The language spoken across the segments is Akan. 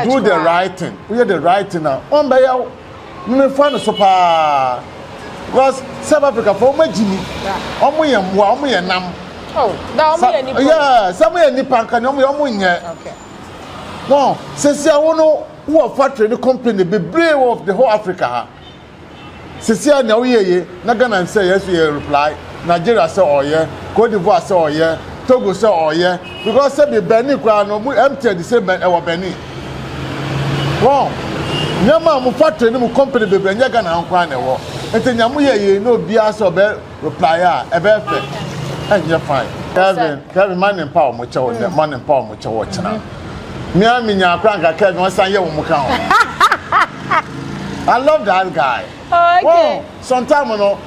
do the right thing. We are the right thing now. On by your me find so pa. Because South Africa for my Jimmy. Omo nam. Oh, that omo ni. Yeah, somewhere ni pan kan omo nye. Okay. No, since I want who are factory the company be brave of the whole Africa. Since I know ye na Ghana say yes we reply. Nigeria say oh yeah, Cote d'Ivoire say oh yeah, Togo say oh yeah. Because say be Benin kwa no empty the same Benin. Wow. Nyama mu factory ni mu company be nya Ghana nkwa na wo. Enti nyamu ye no bia so be reply e be fe. Enye fine. Kevin man empower mo chewo de man empower mo chewo chena. Me nya akranka Kevin wan san ye wo mu kan. I love that guy. Oh, okay. Wow. Sometimes no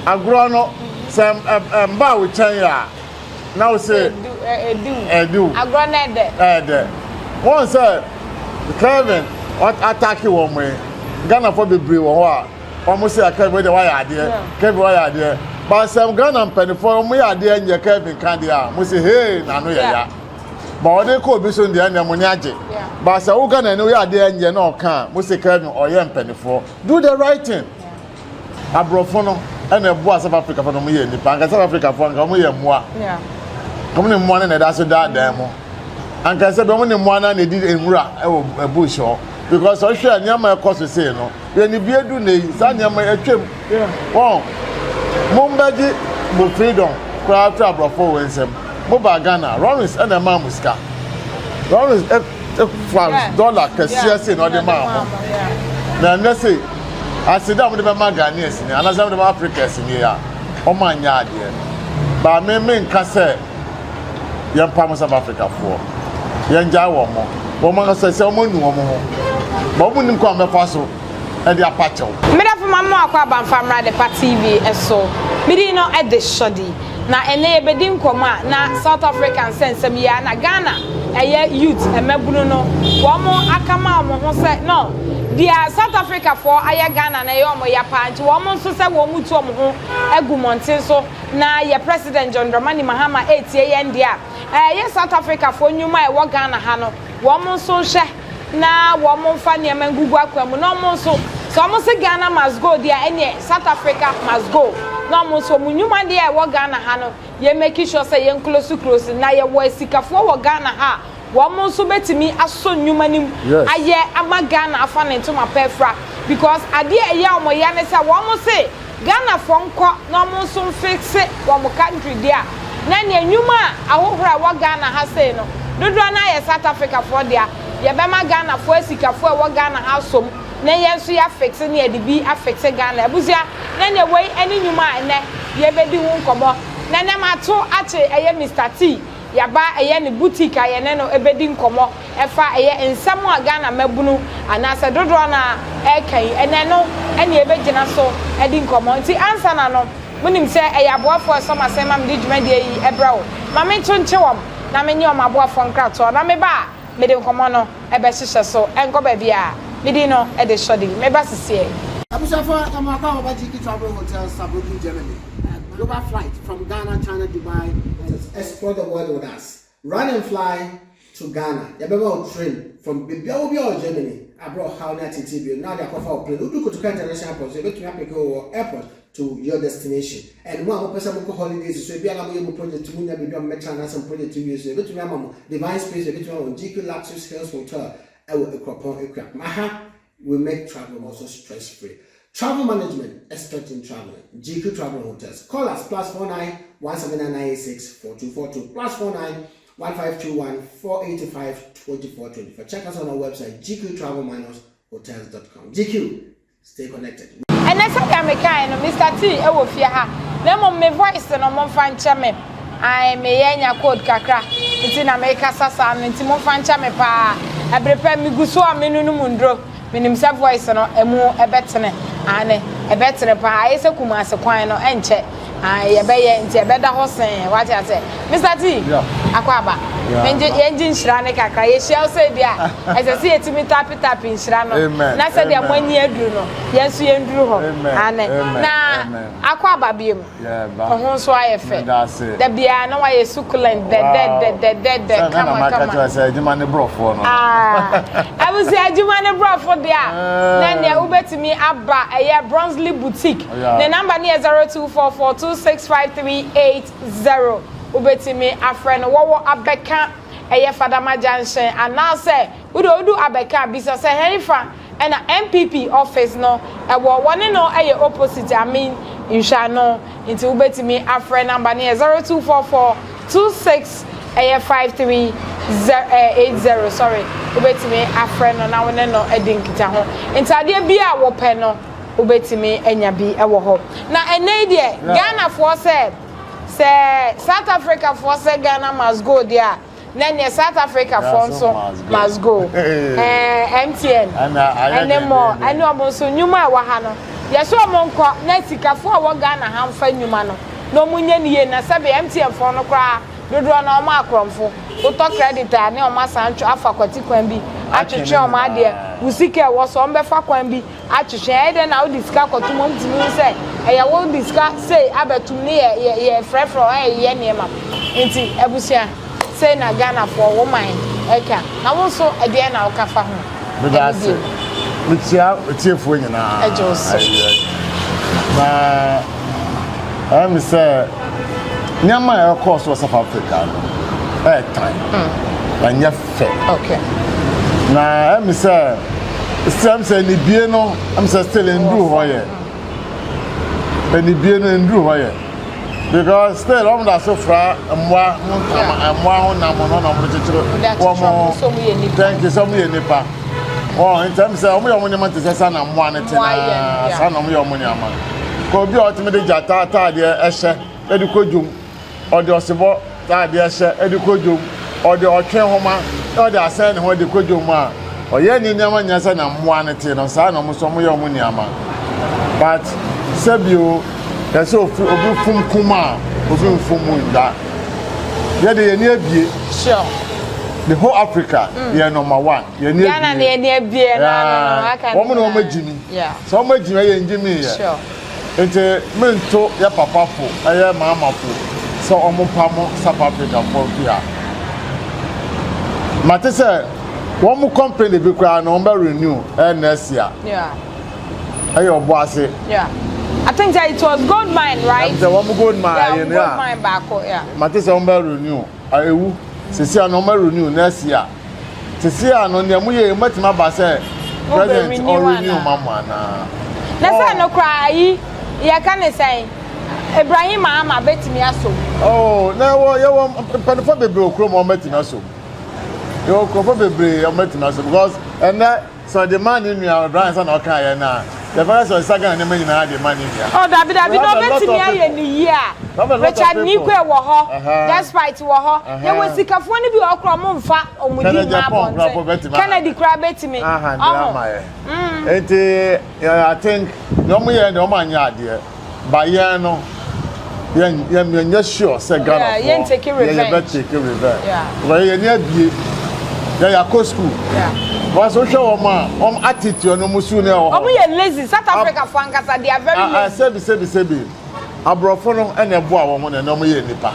agro no some mba we chen ya. Now say do. Agro na de. One say Kevin what attack you one way. Ghana for be brave wo a. Almost say Kevin the why ade. Kevin why ade. But some Ghana pen for me ade nye Kevin kan dia. Mo say hey na no ya. But they ko bi so ndi na mo ni age. But say wo Ghana no ya ade nye na o kan. Mo say Kevin oye pen for. Do the right thing. Abrofo no and a boy South Africa for no ye ni pa. South Africa for nka mo ye moa. Yeah. Come ni moa na da so da mo. Anka say be mo ni moa na di enwura e wo bush ho. Because so hwe anyama e koso say no. Ye ni biedu na yi sa anyama atwem. Yeah. Wow. Mumbaji mo freedom craft abrofo wensem. Mo ba Ghana, Lawrence and a mamuska. Lawrence $1 kasiya say no de ma. Na na say I said that with the Ghanaians and as of the Africans in here. Oh my yard here. But me can say young farmers of Africa for young Jawa. Woman says so many woman. But when you come the fossil and the apache. Meda for my mom kwaba famra de pa TV eso. Me no at the shoddy. Na ene ebedi nkoma na South African sense me ya na Ghana eye youth emebunu no. Wo mo akama mo ho say no. Dia South Africa for aya Ghana na ye omo ya pa nti wo mo nso se wo mutu omo ho egu monten so na ye president John Dramani Mahama etie ye ndia ye South Africa for nyuma e wo Ghana ha no wo mo nso hwe na wo mo fa ne mangugu akwam no mo nso so mo se Ghana must go dia ene South Africa must go no mo nso nyuma dia e wo Ghana ha no ye make sure say ye close na ye wo esikafo wo Ghana ha woman so betimi aso nyuma nim aye amagana afa ne ntoma pefra because ade eye omoya ne say woman say Ghana fonko no mo so fix wo mo country dia na ne nyuma ahohora wo Ghana ha say no dodo na ye South Africa for dia ye be ma Ghana for esikafo wo Ghana ha som na ye so ya fix ne ye de bi affect Ghana abusia na ne wey ani nyuma ene ye be di hu nkomo na ne mato ache eye Mr T yaba eye ne boutique ayene no ebedi nkomo efa eye nsam a Ghana mabunu anase dodo na ekan ene no ene ebegina so edi nkomo nti ansa na no munim se eye aboafo so masema mde dwumade yi ebrawo mame tonchewom na menye o maboafo nkrato na me ba mede nkomo no ebe hihye so enko ba bia mede no e de shodi me ba sisi Abusafo amaka obajiki travel hotel Sabuki Germany. Global flight from Ghana, China, Dubai. Explore the world with us. Run and fly to Ghana. You better train from Bibia Germany. I brought how that TTB. Now they offer plane. You go to international airport. You go to airport to your destination. And one person go holidays. So if you have a project to move, maybe I'm making some project to use. You go to my divine space. You go to my GQ Luxury Hills Hotel. I will equip. Maha will make travel also stress free. Travel management, expert in traveling. GQ Travel Hotels. Call us +49 17996 4242 +49 1521 485 2424. Check us on our website gqtravel-hotels.com. GQ, stay connected. And I said I'm a kind of Mr. T. I will fear her. Lemon me voice and on fan chame. I may enya code kakra. It's in America Sasa and Timon fan chame pa. I prepare me guso a minimum mundro. Minim sa voice no emu ebetene ane ebetene pa ayese kuma se kwan no enche ye be ye nti ebeda ho sen what you say Mr. T akwaba engine shrine kakra ye shall say dia as I see etimi tap in shrano na say dia mani aduru no yenso yenduru ho ane na akwa babiem ho so ayefe da bia na wa ye succulent de come on say adwuma ne brofo no I will say adwuma ne brofo dia na ne ubetimi aba eye Bronzely boutique the number near 0244265380 ubetimi afreno wo abeka eye Fadama Junction and now say we do abeka bisa say herifa and MPP office no e wo one no eye opposite I mean insha no into ubetimi afreno number near 0244265380 sorry ubetimi afreno na wone no edinkita ho intade bia wo pe no ubetimi enya bi e wo ho na ene de Ghana for say South Africa for say Ghana must go there. Then South Africa for so must go. MTN. And then more. I know about so nyuma wa ha no. Yes so monko na sika for wo Ghana hamfa nyuma no. No munye niye na sabe MTN for no kra dodo na o ma akromfo. Uto credit a ne o ma sancho afa kwati kwan bi. Atwetwe o ma de usika wo so mbefa kwan bi. Atwetwe e de na o disika kotumom timi say eya wo discuss say abetum ne ye frefro ye niema enti ebusia say na Ghana for woman eka na wo so e de na okafa ho because mitia etiefo nyina ejos na am say nyama e course of South Africa no time na nyefe okay na am say ni bie no am say still ndu ho ye and the bien and do why because still I'm that so far moi na thank you so much nipa oh in terms of omo nyama te say na moi na tina sa na omo nyama ko bi o timi de jata ta de ehye edikojum o de osebo ta de ehye edikojum o de otwe homa o de asan ho de kojum a o ye ni nyama nyasa na moi na tina sa na omo so omo nyama but Sabio, that's all from Kuma, from Munda. Yeah, they are near Bie. Sure. The whole Africa, they are number one. You're near Bie. Woman over Jimmy. Yeah. So much Jimmy and Jimmy. Sure. And Mento, your papa for, I am Mamma for. So Omo Pamo, South Africa for here. Matessa, one more company because number renew and next year. Yeah. Ayo bossy. Yeah. I think that it was gold mine, right? The one gold mine, yeah. Gold mine back, yeah. Matisse number renew. Ayewu. Sisi number renew next year. Sisi no ne mu ye matima ba say president or renew mama na. Na say no cry. Ya kan say Ibrahim ama betimi aso. Oh, na wo ye wo panfo bebre okro mo betimi aso. Yo okro bebre o betimi aso because and so the man in your brand na okan na. The first was second and many na the money here. Oh, David, no betimi aye ni year. Richard Nikwe wo ho. Despite wo ho. Ye we sikafo ni bi okro mo mfa omudi ma bonte. Kennedy kra betimi. I think no mo ye no man ya de. Ba ye no. Ye sure say Ghana. Yeah, ye take revenge. Ye take revenge. Yeah. But ye near bi. Ya go school. Yeah. Was so show ma attitude no musu na ho. Omo ye lazy South Africa for ankasa they are very lazy. Sebi. Abrofo no na ebo a wo mo na no ye nipa.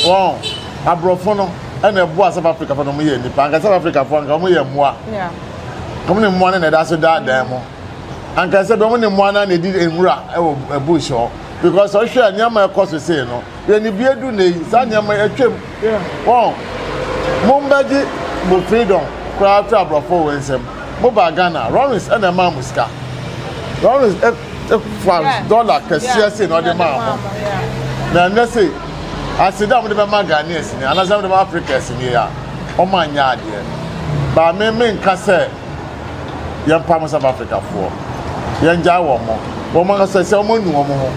Wow. Abrofo no na ebo a South Africa for no ye nipa. Ankasa South Africa for anka mo ye moa. Yeah. Komo ne moa na da so da mo. Ankasa be mo ne moa na di enwura e wo bush ho. Because so hwe anyama e cost say no. Ye ni biedu na yi sa anyama etwem. Yeah. Wow. Mombaji mo freedom. After Abrafo wensem Moba Ghana Lawrence and a mamuska Lawrence $1 kesiase no de ma na na say asida mo de be ma Ghanaians ni anasa mo de Africans ni ya o ma nya ade ba me nka say yam pa mo South Africa for yan ja wo mo nka say mo nu wo mo ho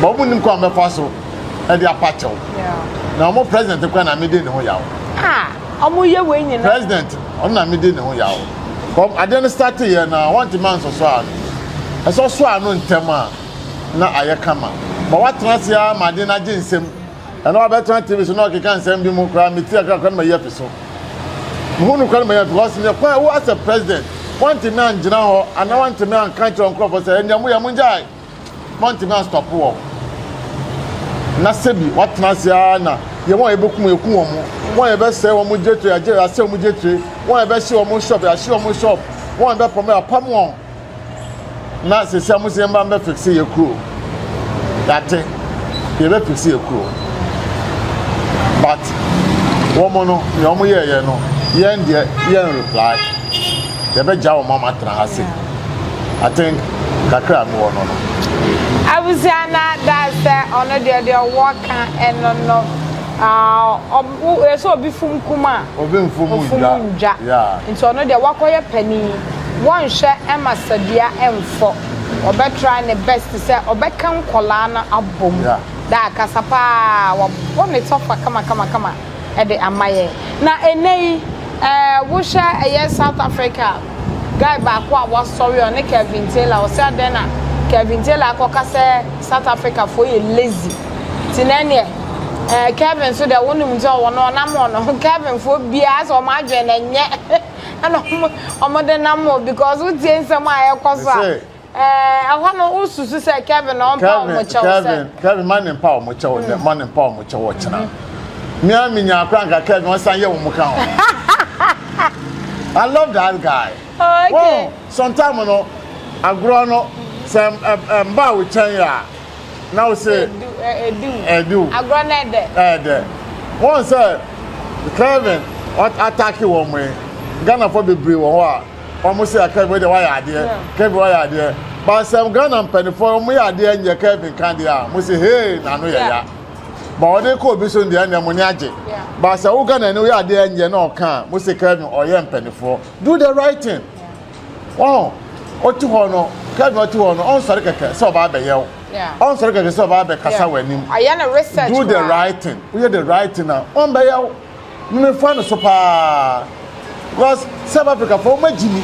ba mo nim ko amefa so e de apacho na mo president kwa na me de ne ho yawo omo ye we nyina president ona me de ne ho yawo kom ade no start here na want man so ano eso ano ntem a na aye kama ba watena sia ma de na ginsem And I bet 20 TV so no can send me more crime, me take a crime year so. Who can me because in the point who as a president, want to man general and I want to man country on crop say and we are munjai. Want to man stop war. Na sebi what na sia na ye won ebokum ekum omo won e be se omo jetu Nigeria se omo jetu won e be se omo shop ya se omo shop won e be promo apam won na se se amusi mba mbe fix ye kuro that ye be fix ye kuro but woman no ye omo ye no ye ndie ye reply ye be ja omo matra ase I think kakra me wono no I was that's on the walk and no so be from Kuma yeah into another walk or penny one share Emma Sadia M4 or better trying the best to say or become Colana album that Casapa one it's off come at the Amaye now we share a year South Africa guy back what was sorry on the Kevin Taylor or said then Kevin Taylor koka say South Africa for you lazy tinene Kevin so the one mzo wono na mo no Kevin for bia so ma dwen enye na omo na mo because we tie nsem a yekoso a no ususu say Kevin on pa mo chew Kevin man in power mo chew man in power mo chew chena me anya akra nka Kevin won san ye wo mo kan I love that guy. Okay. Well, sometimes no agro no some mba we chen ya now say edu agronede one say Kevin what attack you one way Ghana for be brave one wa almost say Kevin the why ade Kevin why ade but some Ghana pen for me ade nya Kevin kan dia mo say hey na no ya but they ko bi so dia na mo ni age but say wo Ghana no ya ade nya na o kan mo say Kevin or ye pen for do the right thing wow otu hono Kevin otu hono on sorry keke so ba be yew on sorry keke so ba be kasa wanim aya na research do the right thing we the right thing now on be yew me fa no so pa because South Africa for magini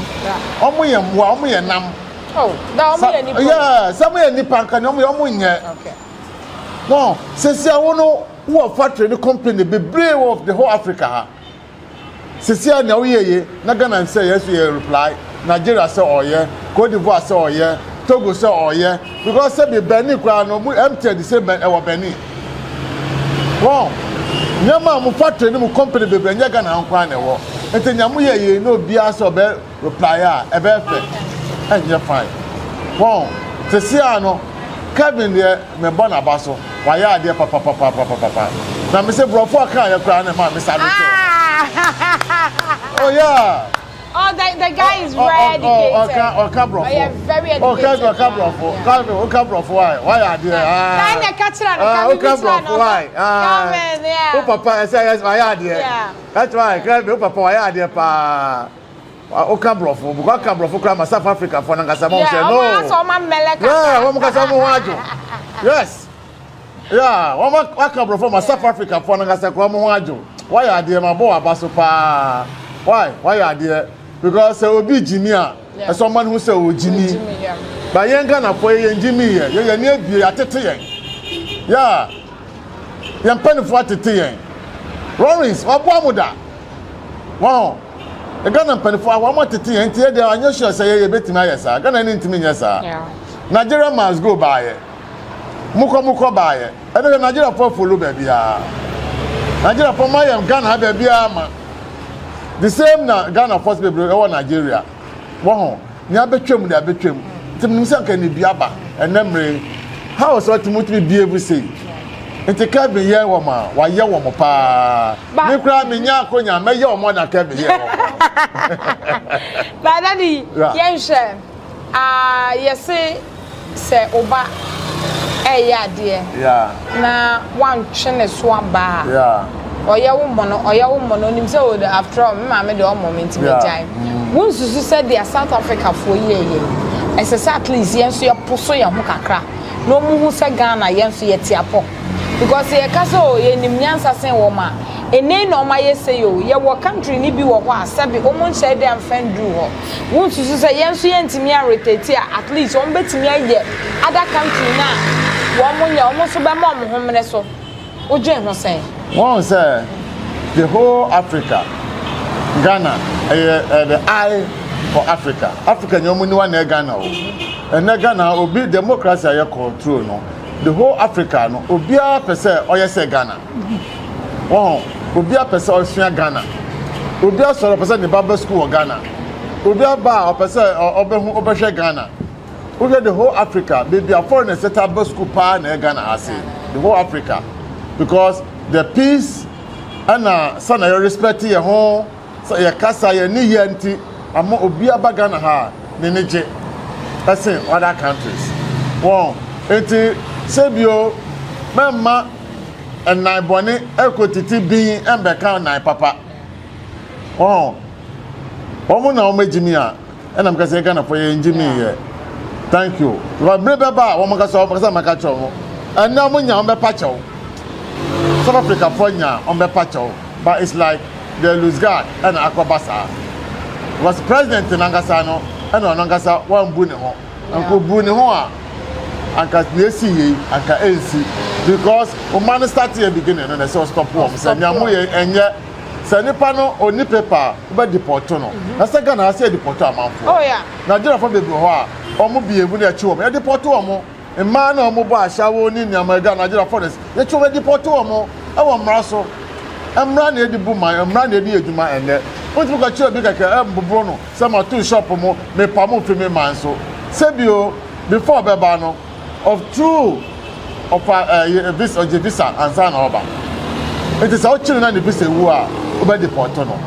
omo ye mwa omo ye nam oh da omo ye nipa yeah some ye nipa kan omo nye okay no sesi awono wo factory the company be brave of the whole Africa sesi na wo ye na Ghana say yes we reply Nigeria say oye Cote d'Ivoire say oye Togo say oye because say be Benin kwa no mu empty the same e wo Benin wow nyama mu factory ni mu company be be nya Ghana kwa na wo enti nyamu ye no bia so be reply e be fe enye fine wow sesi ano Kevin there me born abaso wa ya ade papa na me say brofo aka ya kwa na ma me sabi oh yeah. Oh, the guy is very educated. Oh, yeah, very educated. Why are there? Why? Oh, Papa, yes, why are there? That's why. Papa, why are there? Pa. Oh, Cabrofo, because Cabrofo come South Africa for Nangasamo. No. Yeah, yes. Yeah, one Cabrofo South Africa for Nangasamo. Why are there, my boy, Abasopa? Why are there? Because Obi Jimmy, someone who say Jimmy. But young Ghana for Jimmy, you're near be at the yeah. Young penny for the Rollins, what Wamuda? Wow. A Ghana penny for one more tea and tear there. I'm not sure say a bit my yes, I'm gonna need to mean yes, sir. Nigeria must go by it. Muko by it. I don't know Nigeria for full baby. Nigeria for my Ghana baby. The same na Ghana first people over Nigeria. Wow, ni abetwem de abetwem. Tim say kan ni biaba enemre. How so to be able say. Enti ka be ye wo ma, wa ye wo mo pa. Me kura me nya akonya me ye wo mo na ka be ye wo. Ba daddy, yen hwe. Say oba ya de. Yeah. Na wan twe ne so aba. Yeah. Oya woman nim say o after all me me de o moment me jai won susu said they are South Africa for ye as at least yenso ye poso ye ho kakra no mu hu say Ghana yenso ye tiapo because ye ka so ye nim nyansa sen wo ma ene no ma ye say yo ye wo country ni bi wo ho asabi o mon share dem fan do ho won susu say yenso ye ntimi arotete at least on betimi aye other country na wo mo nya o mo so be mo ho mene so Oje no say. One say the whole Africa, Ghana, the eye for Africa. Africa nyomu ni one Ghana o. And Ghana obi democracy aye control no. The whole Africa no obia pese oye say Ghana. One obia pese osua Ghana. Obia soro pese ne Bible school of Ghana. Obia ba pese obehu obehwe Ghana. Over the whole Africa, they are foreign set up school pa na Ghana ase. The whole Africa, because the peace and son you respect your home, so your casa your ni yanti, amo obi aba Ghana ha ne neje. That's in other countries. Wow, enti sebio mama and nine bone ekotiti bin embeka nine papa. Wow, omo na omejimi a, and I'm gonna say Ghana for your enjimi here. Thank you. But brother ba wo maka so maka cho. And now munya on be pacho. South Africa for nya on be pacho. But it's like they lose guard and akwabasa. Was president in Angasa no and on Angasa one bu ne ho. Anko bu ne ho a anka nesi anka NC because o man start here beginning and so stop work. Say nyamu ye enye say nipa no oni paper be deport no. Na say Ghana say deport amanfo. Oh yeah. Nigeria for be ho a omo bi ebu na chiwo me deport omo emma na omo bo ahyawo ni nyama ga Nigeria forest ye chiwo deport omo e wo mra so emra na edibu man emra na edi eduma ene wonti ko chiwo bi kaka mbobro no se ma tu shop mo me pa mo fi me man so sebio before beba no of true of this or visa and san oba it is out children na the visa wu a oba deport no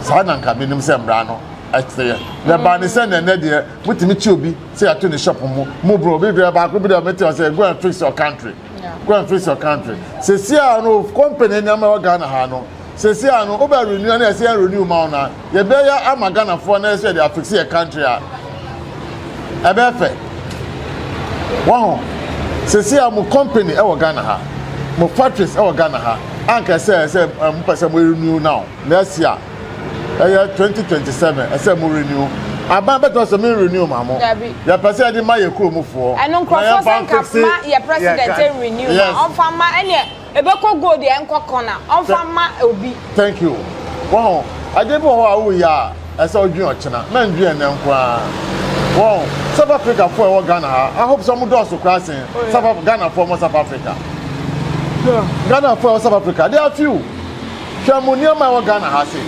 sa na nka minim se mra no the ban send and there, with me chubi, say at the shop mo bro, be back, be the say, go and fix your country. Go and fix your country. Say, see, I know company Nama Ghana Hano. Say, see, I know over renew and I say renew Mauna. You better I'm a Ghana for and I say they are fixing a country. A befe. Wow. Say, see, I'm a company, our Ghana ha. Mo factories, our Ghana ha. Anka say, person we renew now. Next year. 2027 I say mo renew aba beto so me renew mamo ya person dey my ekuro mo fo I no crossover san kapma ya president renew on fama ene ebeko go dey enko corner on fama obi. Thank you. Wow, adebo ho awu ya ese odwun ochina na ndwen ne nko a. Wow, South Africa for Ghana I hope some doors to crossing South Ghana for South Africa. Ghana for South Africa there are few Shamunia my Ghana has it.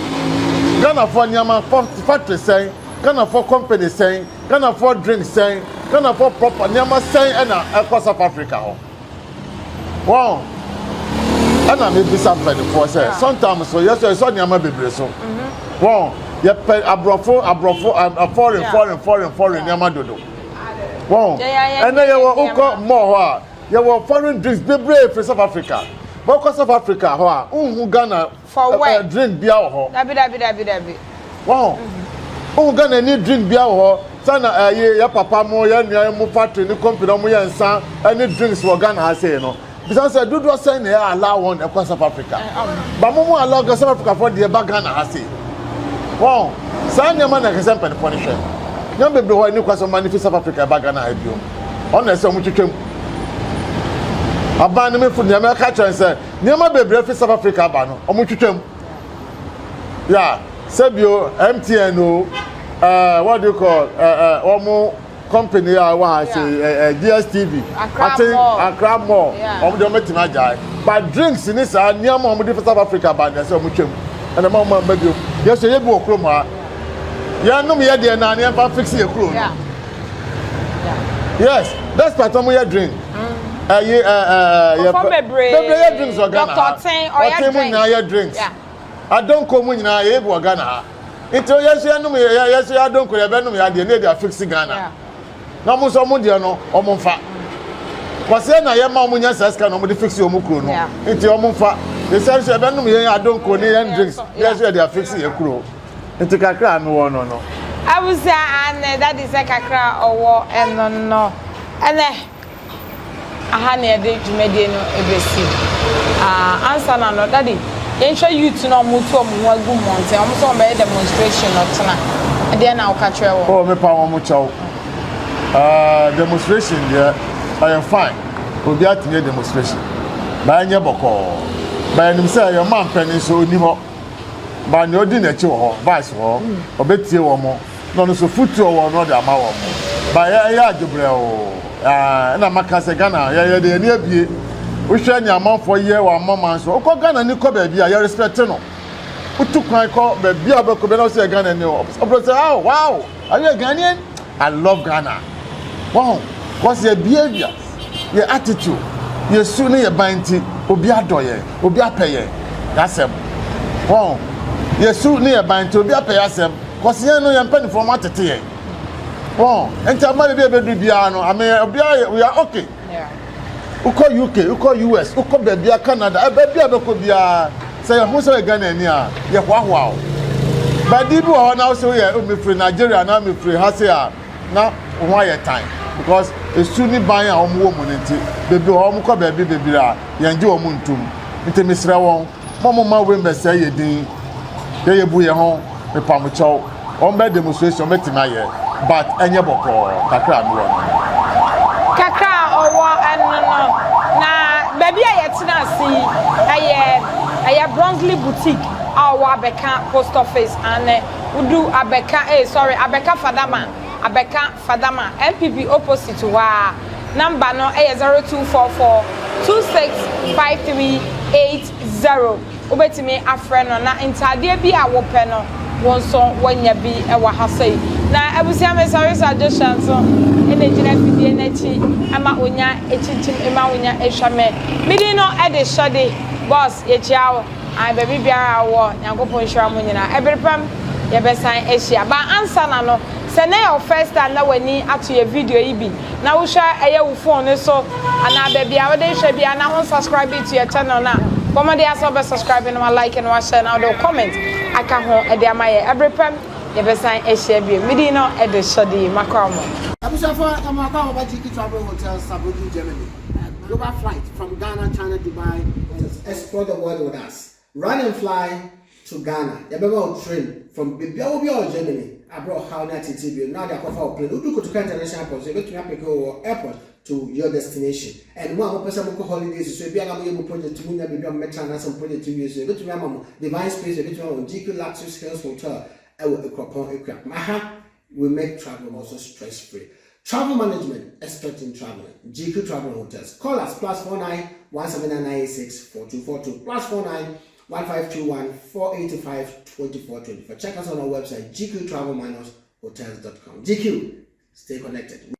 Ghana for Nyama factory saying, Ghana for company saying, Ghana for drink saying, Ghana for proper Nyama saying, and across South Africa. Wow. And I may be something for say. Sometimes so yes, I saw Nyama be so. Wow. You pay a foreign Nyama dodo. Wow. And then you will more. You will foreign drinks be brave for South Africa. But South Africa, who Ghana for drink beer ho. Dabi. Wow. Who Ghana need drink beer ho. Sana ya papa mo ya nua mo factory ni company mo ya nsa any drinks for Ghana has say no. Because I do say na allow one across South Africa. But mo allow South Africa for the Ghana has say. Wow. Sana man na kesen pen punishment. Nyam bebre ho ni kwaso manifest South Africa ba Ghana ha bio. On say mo twetwem. Abana me fu nyama ka chan say nyama bebre fi South Africa ba no omo twetwem. Yeah, Sebio MTN what do you call omo company wa say DSTV Accra Mall omo de metima jai but drinks ni sa nyama omo de South Africa ba na say omo twem and the mama mbadum yes ye bi okrom ha ya no me ye de na na fa fix ye kro. Yes, that's part of my drink. Bebre drinks or Ghana. Doctor drinks. I don't come in a Ghana. Into yes, I don't call a benum. I did a fixing Ghana. No more Somudiano or Monfa. Was then I am Mamunia Saska, nobody fix your Mukuno. Into your Monfa. They said, I don't call any drinks. Yes, they are fixing your crew. Into Kakra, no one, no. I was there, and that is a Kakra or war, and no. And then I had a day to Medino ABC. Answer no, daddy. Ensure you to know Mutu Mwagu Monte. I'm so made demonstration or tonight. And then I'll catch you. Oh, me power mucho. Demonstration, yeah. I am fine. We'll be at the demonstration. ba nye boko ba nim say your man penny so ni ho ba ne odi na chi ho vice ho obetie wo mo no so futu wo no de ama wo mo ba ya adwobre o na maka se Ghana ya de ni abie wo hwe nya amanfo ye wa mama so okọ Ghana ni ko ba bia ya respect no utu kwan ko ba bia ba ko be no say Ghana ni o say wow are you a Ghanaian? I love Ghana. Wow, what's your behavior, your attitude, your sooner your binty, obi adoye, obi apeye. That's him. Wow, your sooner your binty, obi apeye him. Cause you know you're penny for what to take. Wow, and tell me baby biano. I mean, we are okay. Yeah. Uko UK, uko US, uko baby Canada. Baby abeko bia. Say who's a Ghanaian here? Yeah, wow. But people are now so yeah, me free Nigeria now me free Hasia now why your time because it's soon buy a woman into baby home ko baby ra yanje omuntum nti misra won mama we be say ye din ye bu ye ho me pamucho on be demonstration metima ye but enye boko kakra no kakra owo no na baby ayetina si aye Bronxley boutique our Abeka post office and Udu Abeka Abeka Fadama MPP opposite to wa number no 0244 265380 ubetimi afreno na intade bi a wo pe no wonso wanya bi e wa hasai na abusia me suggestion so ene gina fidie na chi ama onya echichim ema onya ehwame midi no e de shode boss ye chiawo I baby biara wo Nyankopon hwira mo nyina eberepam ye besan ehia ba answer na no se na your first time na wani ato your video yi bi na wo hwa eye wo phone so ana baby a wo de hwa bia na ho subscribe to your channel na come dey aso be subscribe and like and share now do comment aka ho e de amaye eberepam ye besan ehia bi midi no e de shodi makramo Abusafa amaka obajiki travel hotel Sabuki Germany. Global flight from Ghana, China, Dubai. Explore the world with us. Run and fly to Ghana. You better train from Germany. I brought how now they are for plane. You go to international airport. You go to Africa airport to your destination. And more person go holidays. So be able project to move maybe on Metro and some project to use. You go to Mama Divine Space. You go to on GQ Luxury Hills Hotel. I will equip. Maha will make travel also stress free. Travel management, expert in traveling. GQ Travel Hotels. Call us +49 17996 4242 +49 1521 485 2424. Check us on our website gqtravel-hotels.com. GQ, stay connected.